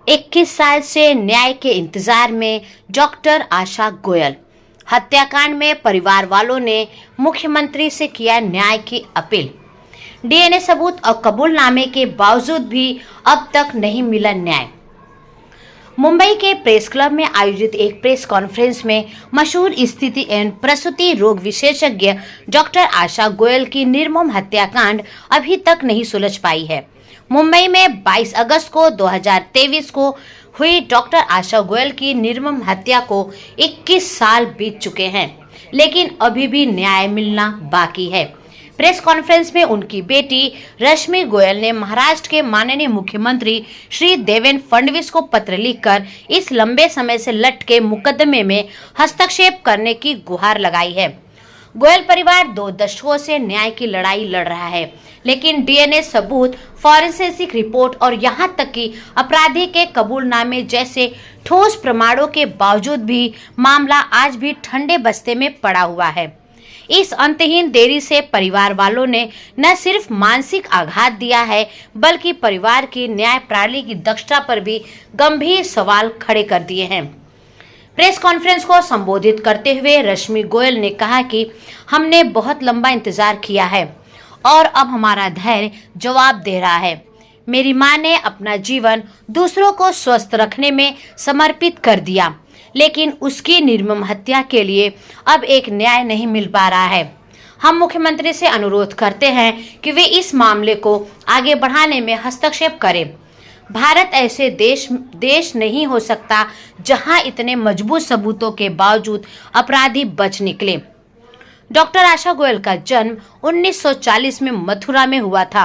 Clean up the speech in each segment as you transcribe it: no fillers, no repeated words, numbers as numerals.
इक्कीस साल से न्याय के इंतजार में डॉक्टर आशा गोयल। हत्याकांड में परिवार वालों ने मुख्यमंत्री से किया न्याय की अपील। डीएनए सबूत और कबूलनामे के बावजूद भी अब तक नहीं मिला न्याय। मुंबई के प्रेस क्लब में आयोजित एक प्रेस कॉन्फ्रेंस में मशहूर स्थिति एवं प्रसूति रोग विशेषज्ञ डॉक्टर आशा गोयल की निर्मम हत्याकांड अभी तक नहीं सुलझ पाई है। मुंबई में 22 अगस्त को 2023 को हुई डॉक्टर आशा गोयल की निर्मम हत्या को 21 साल बीत चुके हैं, लेकिन अभी भी न्याय मिलना बाकी है। प्रेस कॉन्फ्रेंस में उनकी बेटी रश्मि गोयल ने महाराष्ट्र के माननीय मुख्यमंत्री श्री देवेंद्र फडणवीस को पत्र लिखकर इस लंबे समय से लटके मुकदमे में हस्तक्षेप करने की गुहार लगाई है। गोयल परिवार 2 दशकों से न्याय की लड़ाई लड़ रहा है, लेकिन डीएनए सबूत, फॉरेंसिक रिपोर्ट और यहां तक कि अपराधी के कबूलनामे जैसे ठोस प्रमाणों के बावजूद भी मामला आज भी ठंडे बस्ते में पड़ा हुआ है। इस अंतहीन देरी से परिवार वालों ने न सिर्फ मानसिक आघात दिया है, बल्कि परिवार की न्याय प्रणाली की दक्षता पर भी गंभीर सवाल खड़े कर दिए हैं। प्रेस कॉन्फ्रेंस को संबोधित करते हुए रश्मि गोयल ने कहा कि हमने बहुत लंबा इंतजार किया है और अब हमारा धैर्य जवाब दे रहा है। मेरी मां ने अपना जीवन दूसरों को स्वस्थ रखने में समर्पित कर दिया, लेकिन उसकी निर्मम हत्या के लिए अब एक न्याय नहीं मिल पा रहा है। हम मुख्यमंत्री से अनुरोध करते हैं कि वे इस मामले को आगे बढ़ाने में हस्तक्षेप करें। भारत ऐसे देश नहीं हो सकता जहां इतने मजबूत सबूतों के बावजूद अपराधी बच निकले। डॉक्टर आशा गोयल का जन्म 1940 में मथुरा में हुआ था।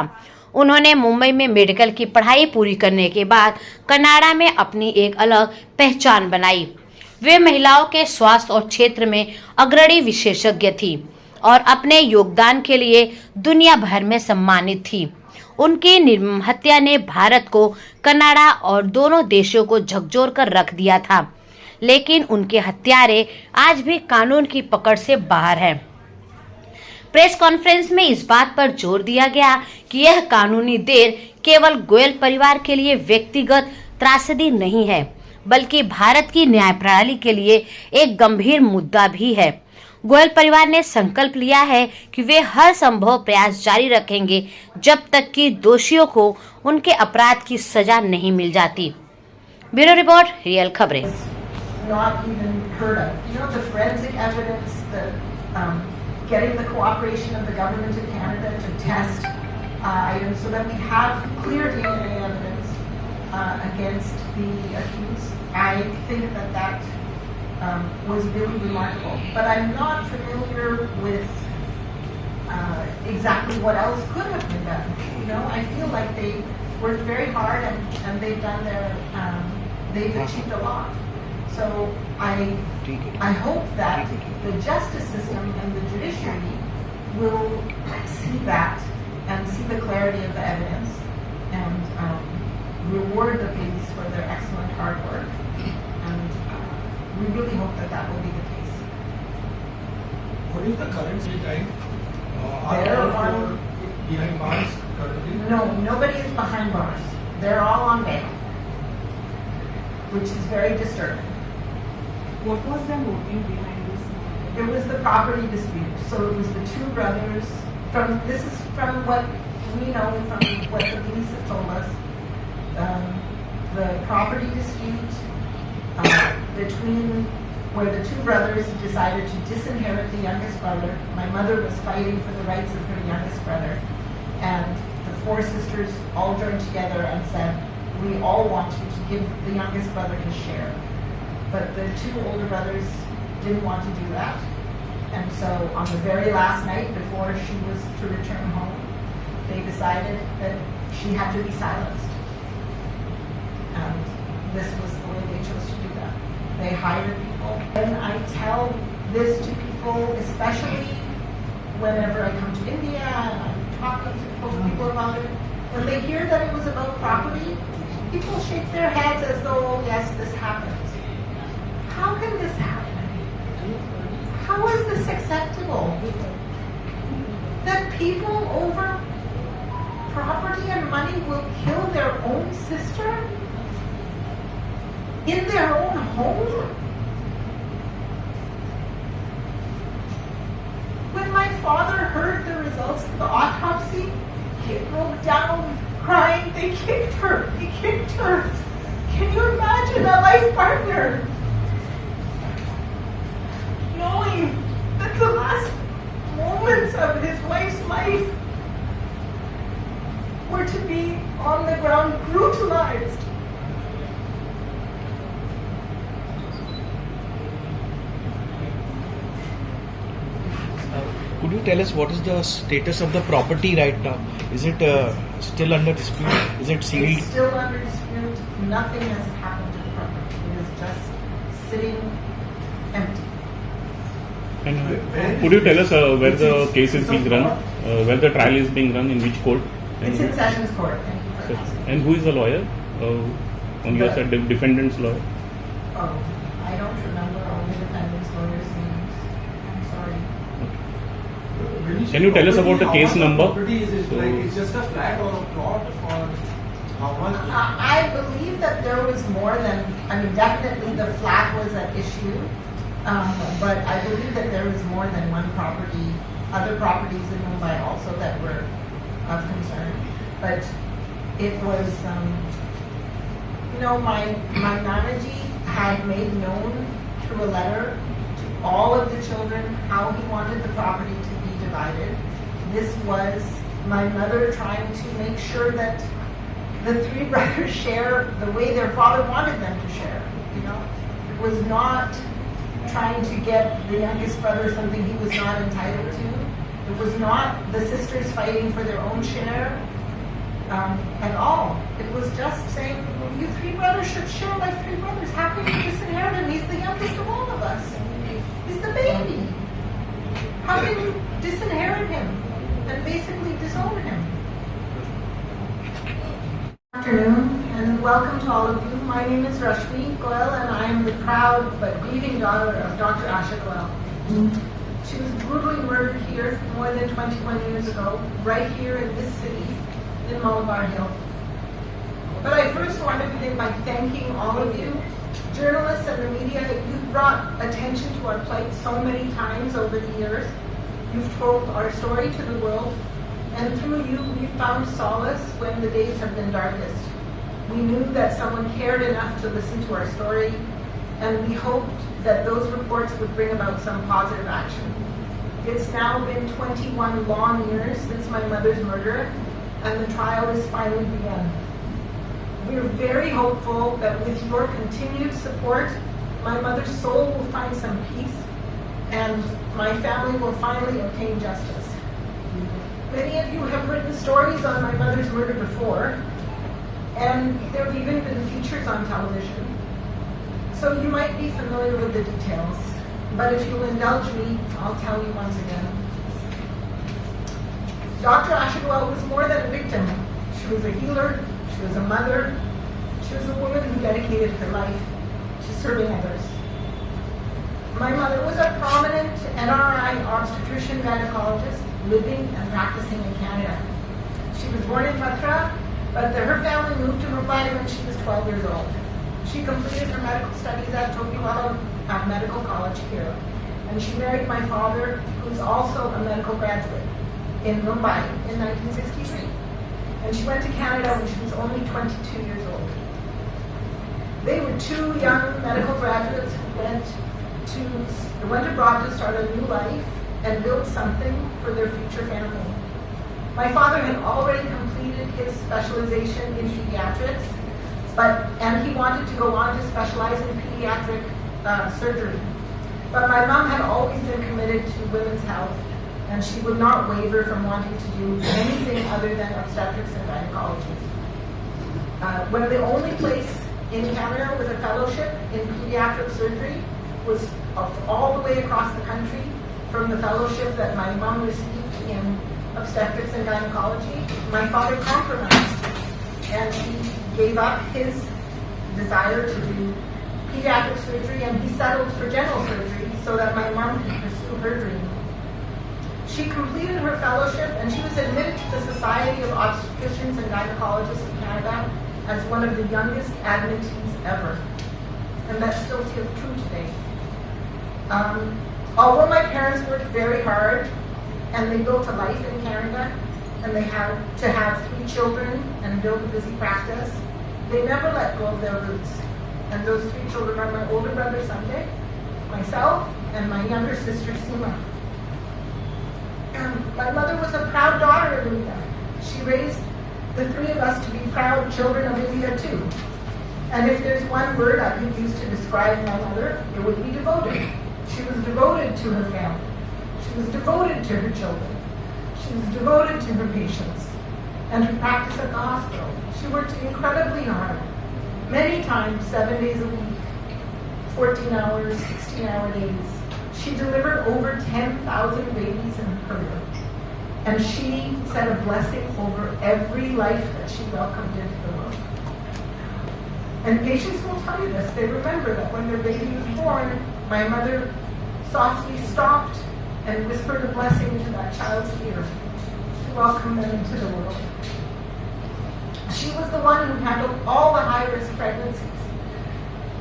उन्होंने मुंबई में मेडिकल की पढ़ाई पूरी करने के बाद कनाडा में अपनी एक अलग पहचान बनाई। वे महिलाओं के स्वास्थ्य और क्षेत्र में अग्रणी विशेषज्ञ थी और अपने योगदान के लिए दुनिया भर में सम्मानित थी। उनकी निर्मम हत्या ने भारत को, कनाडा और दोनों देशों को झकझोर कर रख दिया था, लेकिन उनके हत्यारे आज भी कानून की पकड़ से बाहर हैं। प्रेस कॉन्फ्रेंस में इस बात पर जोर दिया गया कि यह कानूनी देर केवल गोयल परिवार के लिए व्यक्तिगत त्रासदी नहीं है, बल्कि भारत की न्याय प्रणाली के लिए एक गंभीर मुद्दा भी है। गोयल परिवार ने संकल्प लिया है कि वे हर संभव प्रयास जारी रखेंगे जब तक कि दोषियों को उनके अपराध की सजा नहीं मिल जाती। ब्यूरो रिपोर्ट, रियल खबरें। Getting the cooperation of the government of Canada to test items so that we have clear DNA evidence against the accused. I think that was really remarkable. But I'm not familiar with exactly what else could have been done. You know, I feel like they worked very hard and they've done they've achieved a lot. So I hope that the justice system and the judiciary will see that and see the clarity of the evidence and reward the police for their excellent hard work. And we really hope that will be the case. What is the current time? Behind bars currently? No, nobody is behind bars. They're all on bail, which is very disturbing. What was the motive behind this? It was the property dispute. So it was the 2 brothers. This is from what we know from what the police have told us. The property dispute between where the 2 brothers decided to disinherit the youngest brother. My mother was fighting for the rights of her youngest brother, and the 4 sisters all joined together and said, "We all want you to give the youngest brother his share." But the 2 older brothers didn't want to do that. And so on the very last night before she was to return home, they decided that she had to be silenced. And this was the way they chose to do that. They hired people. And I tell this to people, especially whenever I come to India and I'm talking to people about it, when they hear that it was about property, people shake their heads as though, oh, yes, this happened. How can this happen? How is this acceptable? That people over property and money will kill their own sister in their own home? When my father heard the results of the autopsy, he broke down crying. They kicked her. They kicked her. Can you imagine a life partner knowing that the last moments of his wife's life were to be on the ground brutalized? Could you tell us what is the status of the property right now? Is it still under dispute? Is it sealed? It's still under dispute. Nothing has happened to the property. It is just sitting empty. And could you tell us where the case is being run, where the trial is being run, in which court? It's in Sessions Court. Thank you for asking. And who is the lawyer? On your side, the defendant's lawyer? Oh, I don't remember all the defendant's lawyers' names. I'm sorry. Can you tell us about the How case much number? property is it? So- Like it's just a flat or a plot or how much? I believe that there was more than, definitely the flat was at issue. But I believe that there was more than one property, other properties in Mumbai also that were of concern. But it was, my Nanaji had made known through a letter to all of the children how he wanted the property to be divided. This was my mother trying to make sure that the three brothers share the way their father wanted them to share. It was not trying to get the youngest brother something he was not entitled to. It was not the sisters fighting for their own share at all. It was just saying, well, you three brothers should share like three brothers. How can you disinherit him? He's the youngest of all of us. He's the baby. How can you disinherit him and basically disown him? Good afternoon and welcome to all of you. My name is Rashmi Goel and I am the proud but grieving daughter of Dr. Asha Goel. She was brutally murdered here more than 21 years ago, right here in this city, in Malabar Hill. But I first want to begin by thanking all of you, journalists and the media. You've brought attention to our plight so many times over the years. You've told our story to the world, and through you, we found solace when the days have been darkest. We knew that someone cared enough to listen to our story, and we hoped that those reports would bring about some positive action. It's now been 21 long years since my mother's murder, and the trial is finally begun. We're very hopeful that with your continued support, my mother's soul will find some peace, and my family will finally obtain justice. Many of you have written stories on my mother's murder before, and there have even been features on television. So you might be familiar with the details, but if you'll indulge me, I'll tell you once again. Dr. Asha Goel was more than a victim. She was a healer, she was a mother, she was a woman who dedicated her life to serving others. My mother was a prominent NRI obstetrician gynecologist living and practicing in Canada. She was born in Matra, but her family moved to Mumbai when she was 12 years old. She completed her medical studies at Tokiwala Medical College here, and she married my father, who's also a medical graduate, in Mumbai in 1963. And she went to Canada when she was only 22 years old. They were two young medical graduates who went abroad to start a new life and build something for their future family. My father had already completed his specialization in pediatrics, and he wanted to go on to specialize in pediatric surgery. But my mom had always been committed to women's health, and she would not waver from wanting to do anything other than obstetrics and gynecology. One of the only place in Canada with a fellowship in pediatric surgery was all the way across the country from the fellowship that my mom received in obstetrics and gynecology. My father compromised, and he gave up his desire to do pediatric surgery, and he settled for general surgery so that my mom could pursue her dream. She completed her fellowship, and she was admitted to the Society of Obstetricians and Gynecologists of Canada as one of the youngest admittees ever. And that's still true today. Although my parents worked very hard, and they built a life in Canada, and they had to have 3 children and build a busy practice, they never let go of their roots. And those 3 children are my older brother Sanjay, myself, and my younger sister Seema. And my mother was a proud daughter of India. She raised the 3 of us to be proud children of India too. And if there's one word I could use to describe my mother, it would be devoted. She was devoted to her family. She was devoted to her children. She was devoted to her patients and her practice at the hospital. She worked incredibly hard, many times 7 days a week, 14 hours, 16-hour days. She delivered over 10,000 babies in her career. And she said a blessing over every life that she welcomed into the world. And patients will tell you this. They remember that when their baby was born, my mother softly stopped and whispered a blessing into that child's ear to welcome them into the world. She was the one who handled all the high-risk pregnancies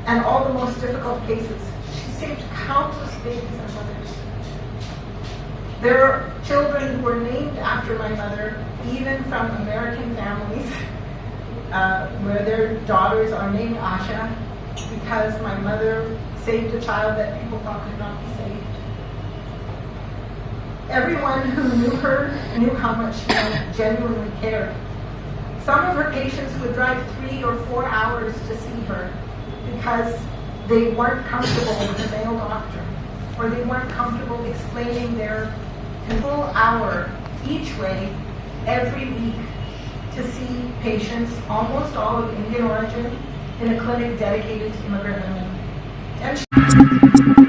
and all the most difficult cases. She saved countless babies and mothers. There are children who were named after my mother, even from American families, where their daughters are named Asha, because my mother saved a child that people thought could not be saved. Everyone who knew her knew how much she genuinely cared. Some of her patients would drive 3 or 4 hours to see her because they weren't comfortable with a male doctor, or they weren't comfortable explaining their full hour each way every week to see patients, almost all of Indian origin, in a clinic dedicated to immigrant women. And